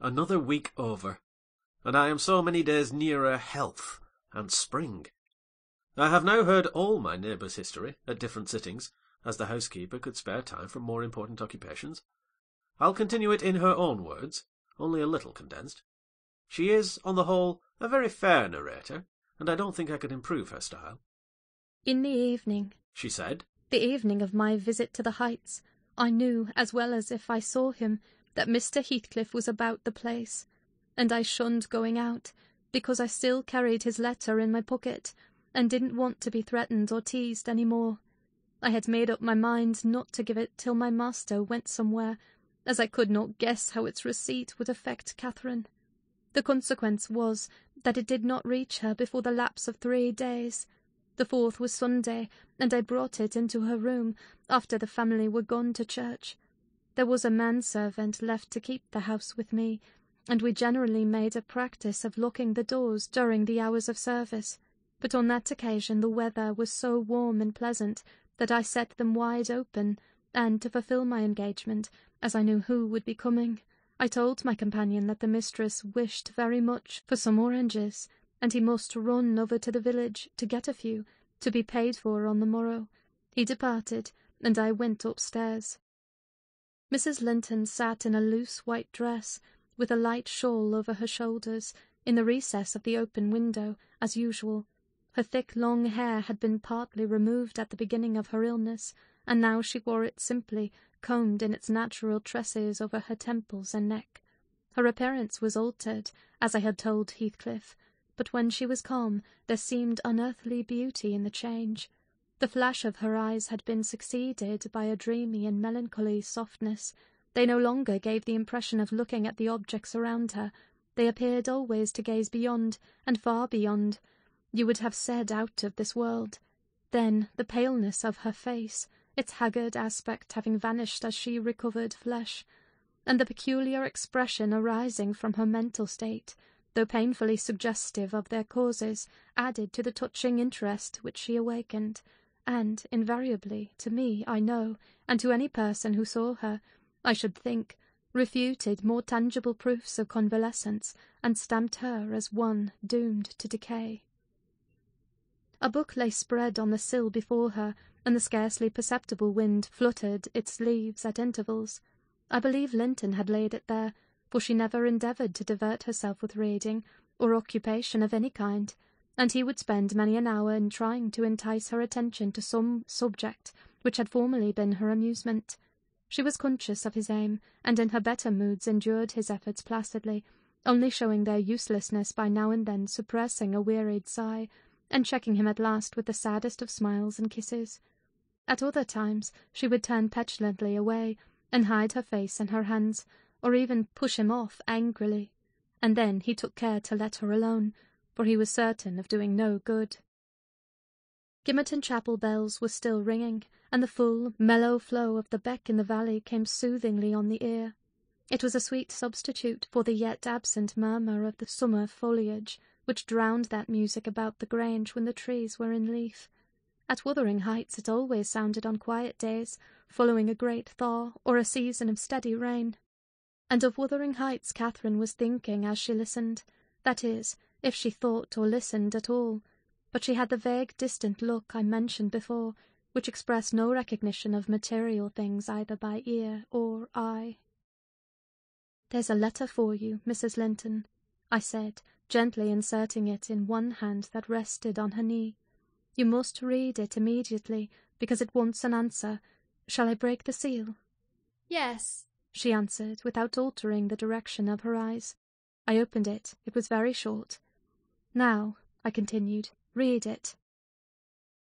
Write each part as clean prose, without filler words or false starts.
Another week over, and I am so many days nearer health and spring. I have now heard all my neighbour's history at different sittings, as the housekeeper could spare time from more important occupations. I'll continue it in her own words, only a little condensed. She is, on the whole, a very fair narrator, and I don't think I could improve her style. "In the evening," she said, "the evening of my visit to the Heights, I knew, as well as if I saw him, that Mr. Heathcliff was about the place, and I shunned going out, because I still carried his letter in my pocket, and didn't want to be threatened or teased any more. I had made up my mind not to give it till my master went somewhere, as I could not guess how its receipt would affect Catherine. The consequence was that it did not reach her before the lapse of 3 days. The 4th was Sunday, and I brought it into her room after the family were gone to church. There was a manservant left to keep the house with me, and we generally made a practice of locking the doors during the hours of service, but on that occasion the weather was so warm and pleasant that I set them wide open, and to fulfil my engagement, as I knew who would be coming, I told my companion that the mistress wished very much for some oranges, and he must run over to the village to get a few, to be paid for on the morrow. He departed, and I went upstairs. Mrs. Linton sat in a loose white dress, with a light shawl over her shoulders, in the recess of the open window, as usual. Her thick long hair had been partly removed at the beginning of her illness, and now she wore it simply, combed in its natural tresses over her temples and neck. Her appearance was altered, as I had told Heathcliff, but when she was calm there seemed unearthly beauty in the change. The flash of her eyes had been succeeded by a dreamy and melancholy softness. They no longer gave the impression of looking at the objects around her. They appeared always to gaze beyond, and far beyond. You would have said out of this world. Then the paleness of her face, its haggard aspect having vanished as she recovered flesh, and the peculiar expression arising from her mental state, though painfully suggestive of their causes, added to the touching interest which she awakened, and invariably, to me, I know, and to any person who saw her, I should think, refuted more tangible proofs of convalescence, and stamped her as one doomed to decay. A book lay spread on the sill before her, and the scarcely perceptible wind fluttered its leaves at intervals. I believe Linton had laid it there, for she never endeavoured to divert herself with reading, or occupation of any kind, and he would spend many an hour in trying to entice her attention to some subject which had formerly been her amusement. She was conscious of his aim, and in her better moods endured his efforts placidly, only showing their uselessness by now and then suppressing a wearied sigh, and checking him at last with the saddest of smiles and kisses. At other times she would turn petulantly away, and hide her face in her hands, or even push him off angrily, and then he took care to let her alone, for he was certain of doing no good. Gimmerton Chapel bells were still ringing, and the full, mellow flow of the beck in the valley came soothingly on the ear. It was a sweet substitute for the yet absent murmur of the summer foliage, which drowned that music about the Grange when the trees were in leaf. At Wuthering Heights it always sounded on quiet days, following a great thaw or a season of steady rain. And of Wuthering Heights Catherine was thinking as she listened, that is, if she thought or listened at all, but she had the vague distant look I mentioned before, which expressed no recognition of material things either by ear or eye. "There's a letter for you, Mrs. Linton," I said, gently inserting it in one hand that rested on her knee. "You must read it immediately, because it wants an answer. Shall I break the seal?" "Yes," she answered, without altering the direction of her eyes. I opened it. It was very short. "Now," I continued, "read it."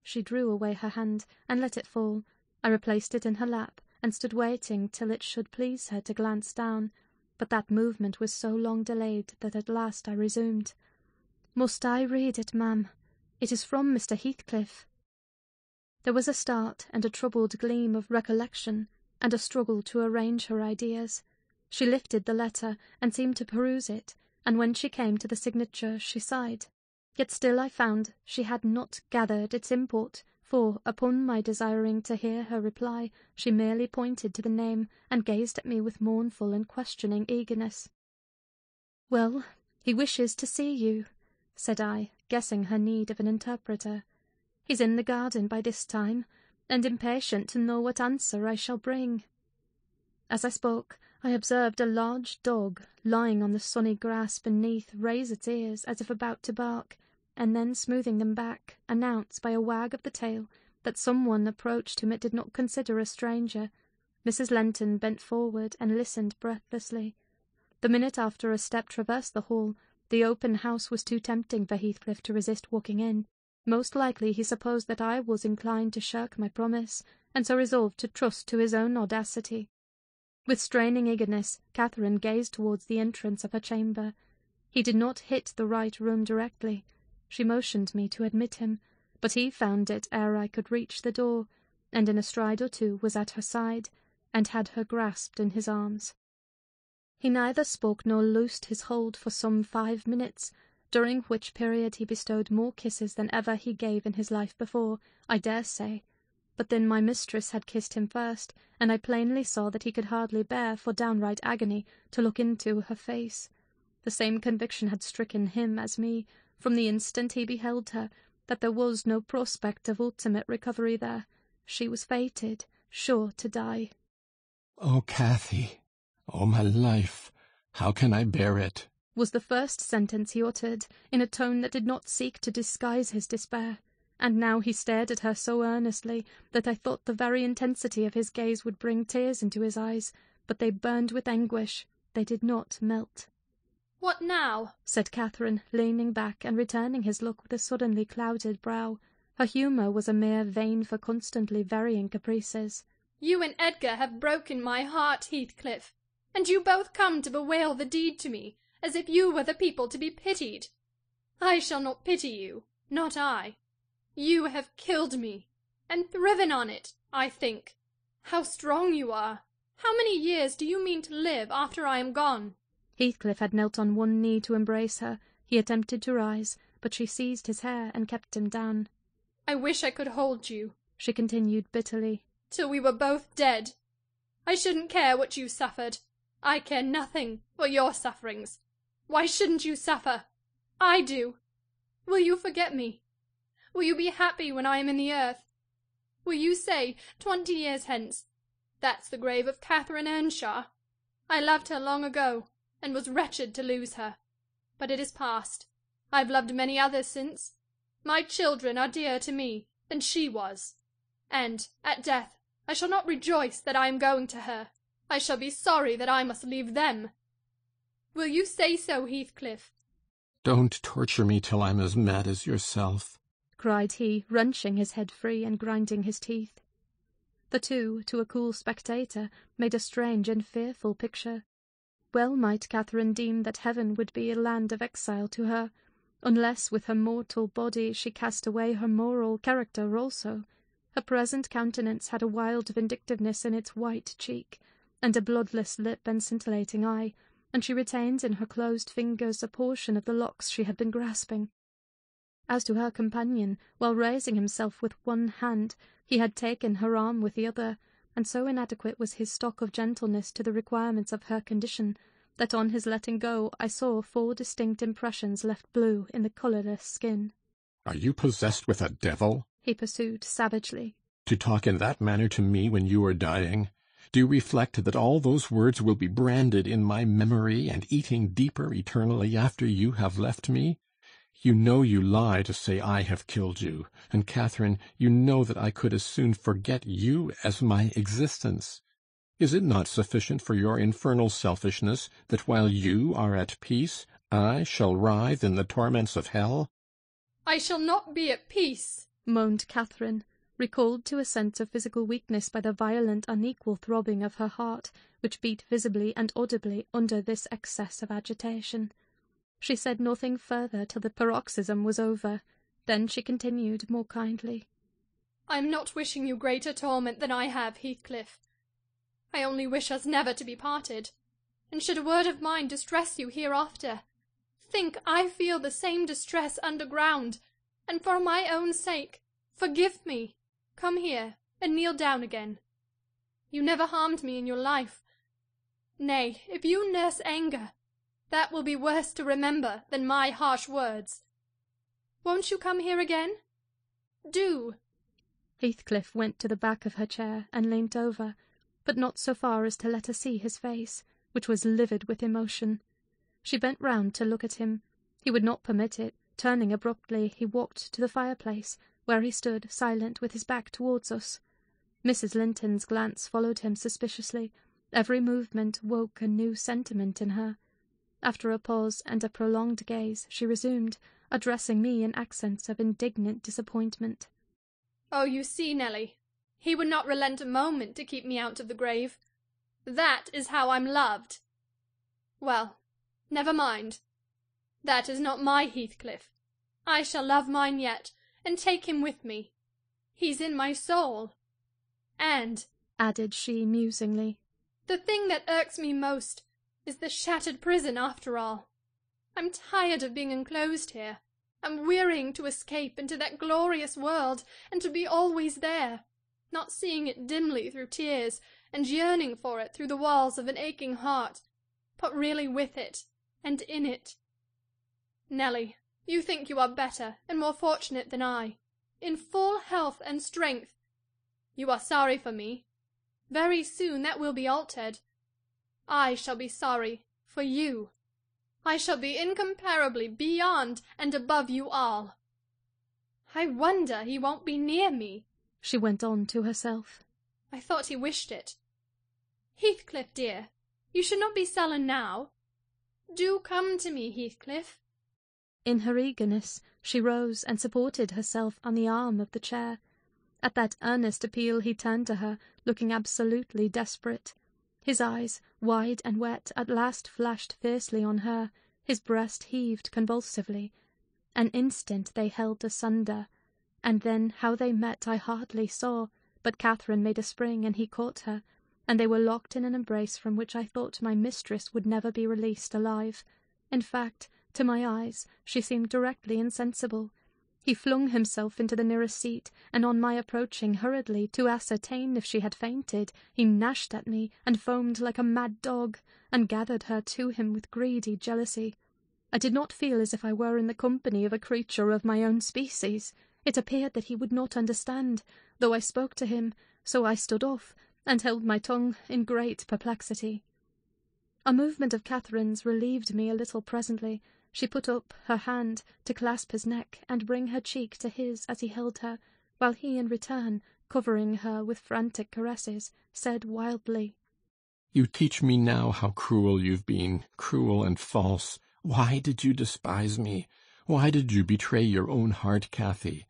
She drew away her hand, and let it fall. I replaced it in her lap, and stood waiting till it should please her to glance down, but that movement was so long delayed that at last I resumed. "Must I read it, ma'am? It is from Mr. Heathcliff." There was a start and a troubled gleam of recollection, and a struggle to arrange her ideas. She lifted the letter, and seemed to peruse it, and when she came to the signature she sighed. Yet still I found she had not gathered its import, for, upon my desiring to hear her reply, she merely pointed to the name, and gazed at me with mournful and questioning eagerness. "Well, he wishes to see you," said I, guessing her need of an interpreter. "He's in the garden by this time, and impatient to know what answer I shall bring." As I spoke, I observed a large dog lying on the sunny grass beneath raise its ears as if about to bark, and then smoothing them back, announce by a wag of the tail that someone approached whom it did not consider a stranger. Mrs. Lenton bent forward and listened breathlessly. The minute after a step traversed the hall, the open house was too tempting for Heathcliff to resist walking in. Most likely he supposed that I was inclined to shirk my promise, and so resolved to trust to his own audacity. With straining eagerness, Catherine gazed towards the entrance of her chamber. He did not hit the right room directly. She motioned me to admit him, but he found it ere I could reach the door, and in a stride or two was at her side, and had her grasped in his arms. He neither spoke nor loosed his hold for some 5 minutes, during which period he bestowed more kisses than ever he gave in his life before, I dare say. But then my mistress had kissed him first, and I plainly saw that he could hardly bear, for downright agony, to look into her face. The same conviction had stricken him as me, from the instant he beheld her, that there was no prospect of ultimate recovery there. She was fated, sure to die. "Oh, Cathy! Oh, my life! How can I bear it?" was the first sentence he uttered, in a tone that did not seek to disguise his despair. And now he stared at her so earnestly that I thought the very intensity of his gaze would bring tears into his eyes, but they burned with anguish, they did not melt. "What now?" said Catherine, leaning back and returning his look with a suddenly clouded brow. Her humour was a mere vein for constantly varying caprices. "You and Edgar have broken my heart, Heathcliff, and you both come to bewail the deed to me, as if you were the people to be pitied. I shall not pity you, not I. You have killed me, and thriven on it, I think. How strong you are! How many years do you mean to live after I am gone?" Heathcliff had knelt on one knee to embrace her. He attempted to rise, but she seized his hair and kept him down. "I wish I could hold you," she continued bitterly, "till we were both dead. I shouldn't care what you suffered. I care nothing for your sufferings. Why shouldn't you suffer? I do. Will you forget me? Will you be happy when I am in the earth? Will you say, 20 years hence, 'That's the grave of Catherine Earnshaw'? I loved her long ago, and was wretched to lose her. But it is past. I've loved many others since. My children are dearer to me than she was. And, at death, I shall not rejoice that I am going to her. I shall be sorry that I must leave them. Will you say so, Heathcliff?" "Don't torture me till I'm as mad as yourself," cried he, wrenching his head free and grinding his teeth. The two, to a cool spectator, made a strange and fearful picture. Well might Catherine deem that heaven would be a land of exile to her, unless with her mortal body she cast away her moral character also. Her present countenance had a wild vindictiveness in its white cheek, and a bloodless lip and scintillating eye, and she retained in her closed fingers a portion of the locks she had been grasping. As to her companion, while raising himself with one hand, he had taken her arm with the other, and so inadequate was his stock of gentleness to the requirements of her condition, that on his letting go I saw 4 distinct impressions left blue in the colourless skin. "Are you possessed with a devil?" he pursued savagely. "To talk in that manner to me when you are dying? Do you reflect that all those words will be branded in my memory and eating deeper eternally after you have left me? You know you lie to say I have killed you, and, Catherine, you know that I could as soon forget you as my existence. Is it not sufficient for your infernal selfishness that while you are at peace, I shall writhe in the torments of hell?" "I shall not be at peace," moaned Catherine, recalled to a sense of physical weakness by the violent, unequal throbbing of her heart, which beat visibly and audibly under this excess of agitation. She said nothing further till the paroxysm was over. Then she continued more kindly. "I am not wishing you greater torment than I have, Heathcliff. I only wish us never to be parted, and should a word of mine distress you hereafter, think I feel the same distress underground, and for my own sake, forgive me. Come here, and kneel down again. You never harmed me in your life. Nay, if you nurse anger, That will be worse to remember than my harsh words. Won't you come here again? Do. Heathcliff went to the back of her chair and leant over, but not so far as to let her see his face, which was livid with emotion. She bent round to look at him. He would not permit it. Turning abruptly, he walked to the fireplace, where he stood silent with his back towards us. Mrs. Linton's glance followed him suspiciously. Every movement woke a new sentiment in her. After a pause and a prolonged gaze, she resumed, addressing me in accents of indignant disappointment. Oh, you see, Nelly, he would not relent a moment to keep me out of the grave. That is how I'm loved. Well, never mind. That is not my Heathcliff. I shall love mine yet, and take him with me. He's in my soul. And, added she musingly, the thing that irks me most is the shattered prison after all. I'm tired of being enclosed here. I'm wearying to escape into that glorious world, and to be always there, not seeing it dimly through tears, and yearning for it through the walls of an aching heart, but really with it, and in it. Nelly, you think you are better and more fortunate than I, in full health and strength. You are sorry for me. Very soon that will be altered. I shall be sorry for you. I shall be incomparably beyond and above you all. I wonder he won't be near me, she went on to herself. I thought he wished it. Heathcliff, dear, you should not be sullen now. Do come to me, Heathcliff. In her eagerness, she rose and supported herself on the arm of the chair. At that earnest appeal he turned to her, looking absolutely desperate. His eyes, wide and wet, at last flashed fiercely on her. His breast heaved convulsively. An instant they held asunder, and then how they met I hardly saw, but Catherine made a spring, and he caught her, and they were locked in an embrace from which I thought my mistress would never be released alive. In fact, to my eyes, she seemed directly insensible. He flung himself into the nearest seat, and on my approaching hurriedly to ascertain if she had fainted, he gnashed at me, and foamed like a mad dog, and gathered her to him with greedy jealousy. I did not feel as if I were in the company of a creature of my own species. It appeared that he would not understand, though I spoke to him, so I stood off, and held my tongue in great perplexity. A movement of Catherine's relieved me a little presently. She put up her hand to clasp his neck and bring her cheek to his as he held her, while he in return, covering her with frantic caresses, said wildly, "You teach me now how cruel you've been, cruel and false. Why did you despise me? Why did you betray your own heart, Cathy?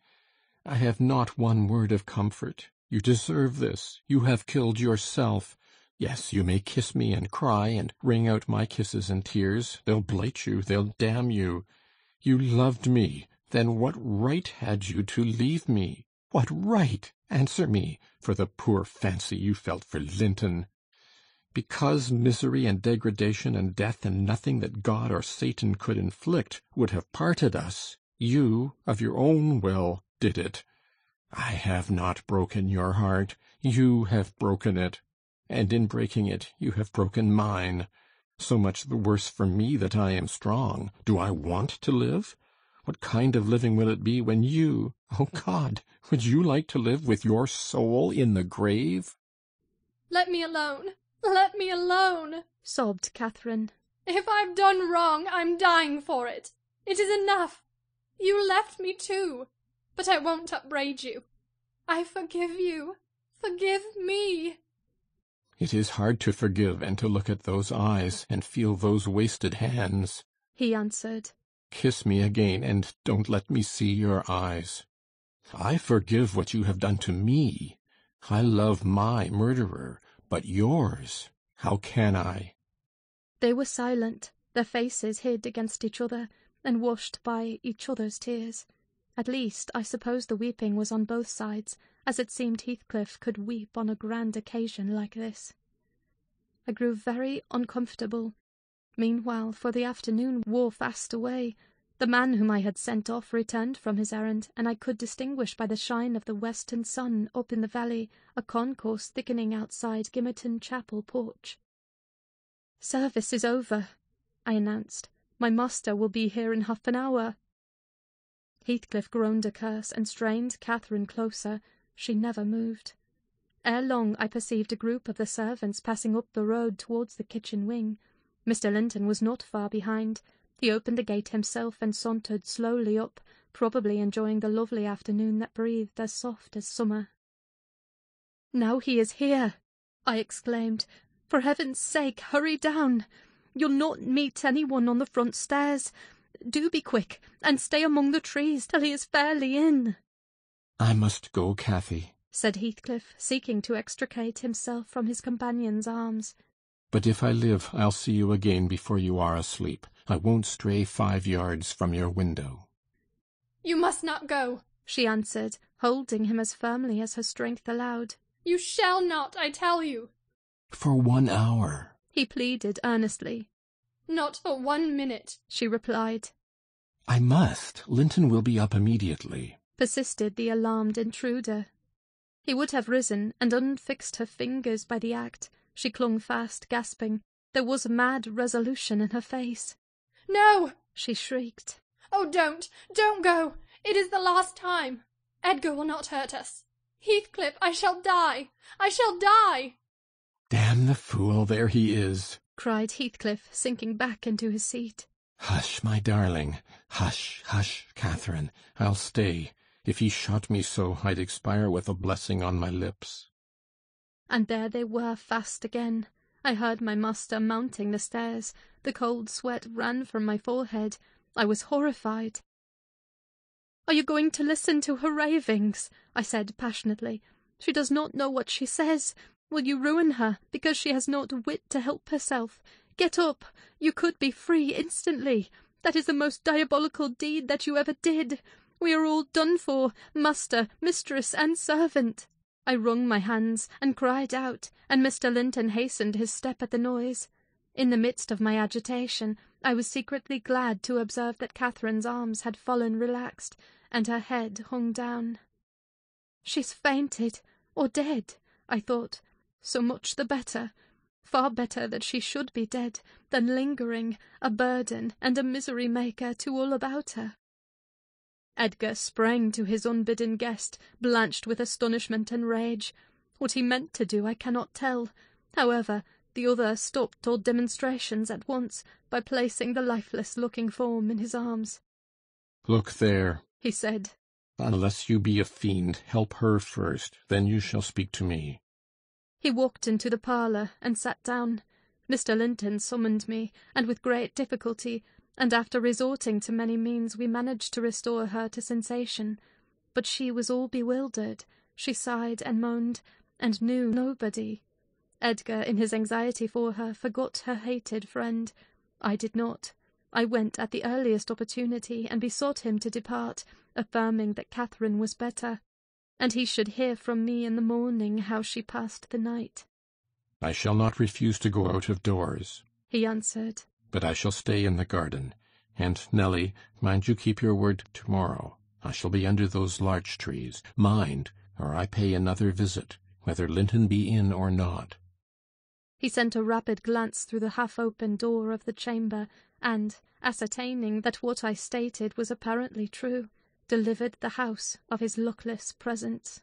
I have not one word of comfort. You deserve this. You have killed yourself. Yes, you may kiss me and cry and wring out my kisses and tears. They'll blight you, they'll damn you. You loved me. Then what right had you to leave me? What right? Answer me, for the poor fancy you felt for Linton. Because misery and degradation and death and nothing that God or Satan could inflict would have parted us, you, of your own will, did it. I have not broken your heart. You have broken it. And in breaking it, you have broken mine. So much the worse for me that I am strong. Do I want to live? What kind of living will it be when you, oh God, would you like to live with your soul in the grave? Let me alone. Let me alone, sobbed Catherine. If I've done wrong, I'm dying for it. It is enough. You left me too, but I won't upbraid you. I forgive you. Forgive me. It is hard to forgive and to look at those eyes and feel those wasted hands, he answered. Kiss me again, and don't let me see your eyes. I forgive what you have done to me. I love my murderer, but yours, how can I? They were silent, their faces hid against each other, and washed by each other's tears. At least, I suppose the weeping was on both sides, as it seemed Heathcliff could weep on a grand occasion like this. I grew very uncomfortable. Meanwhile, for the afternoon wore fast away. The man whom I had sent off returned from his errand, and I could distinguish by the shine of the western sun up in the valley a concourse thickening outside Gimmerton Chapel porch. "Service is over," I announced. "My master will be here in half an hour." Heathcliff groaned a curse and strained Catherine closer. She never moved. Ere long I perceived a group of the servants passing up the road towards the kitchen wing. Mr. Linton was not far behind. He opened the gate himself and sauntered slowly up, probably enjoying the lovely afternoon that breathed as soft as summer. "Now he is here!" I exclaimed. "For heaven's sake, hurry down! You'll not meet anyone on the front stairs. Do be quick, and stay among the trees till he is fairly in." "I must go, Cathy," said Heathcliff, seeking to extricate himself from his companion's arms. "but if I live, I'll see you again before you are asleep. I won't stray 5 yards from your window." "You must not go," she answered, holding him as firmly as her strength allowed. "You shall not, I tell you." "For 1 hour," he pleaded earnestly. "Not for 1 minute," she replied. "I must. Linton will be up immediately," persisted the alarmed intruder. He would have risen and unfixed her fingers by the act. She clung fast, gasping. There was mad resolution in her face. "No!" she shrieked. "Oh, don't go! It is the last time. Edgar will not hurt us. Heathcliff, I shall die! I shall die!" "Damn the fool, there he is!" cried Heathcliff, sinking back into his seat. "Hush, my darling. Hush, hush, Catherine. I'll stay. If he shot me so, I'd expire with a blessing on my lips." And there they were fast again. I heard my master mounting the stairs. The cold sweat ran from my forehead. I was horrified. "Are you going to listen to her ravings?" I said passionately. "She does not know what she says. Will you ruin her because she has not wit to help herself? Get up! You could be free instantly. That is the most diabolical deed that you ever did. We are all done for, master, mistress, and servant." I wrung my hands and cried out, and Mr. Linton hastened his step at the noise. In the midst of my agitation, I was secretly glad to observe that Catherine's arms had fallen relaxed, and her head hung down. "She's fainted, or dead," I thought. "So much the better. Far better that she should be dead than lingering, a burden and a misery-maker to all about her." Edgar sprang to his unbidden guest, blanched with astonishment and rage. What he meant to do I cannot tell. However, the other stopped all demonstrations at once by placing the lifeless-looking form in his arms. "Look there," he said. "Unless you be a fiend, help her first, then you shall speak to me." He walked into the parlour and sat down. Mr. Linton summoned me, and with great difficulty, and after resorting to many means, we managed to restore her to sensation. But she was all bewildered. She sighed and moaned, and knew nobody. Edgar, in his anxiety for her, forgot her hated friend. I did not. I went at the earliest opportunity and besought him to depart, affirming that Catherine was better, and he should hear from me in the morning how she passed the night. "I shall not refuse to go out of doors," he answered. "but I shall stay in the garden. And, Nelly, mind you keep your word tomorrow. I shall be under those larch trees. Mind, or I pay another visit, whether Linton be in or not." He sent a rapid glance through the half-open door of the chamber, and, ascertaining that what I stated was apparently true, delivered the house of his luckless presence.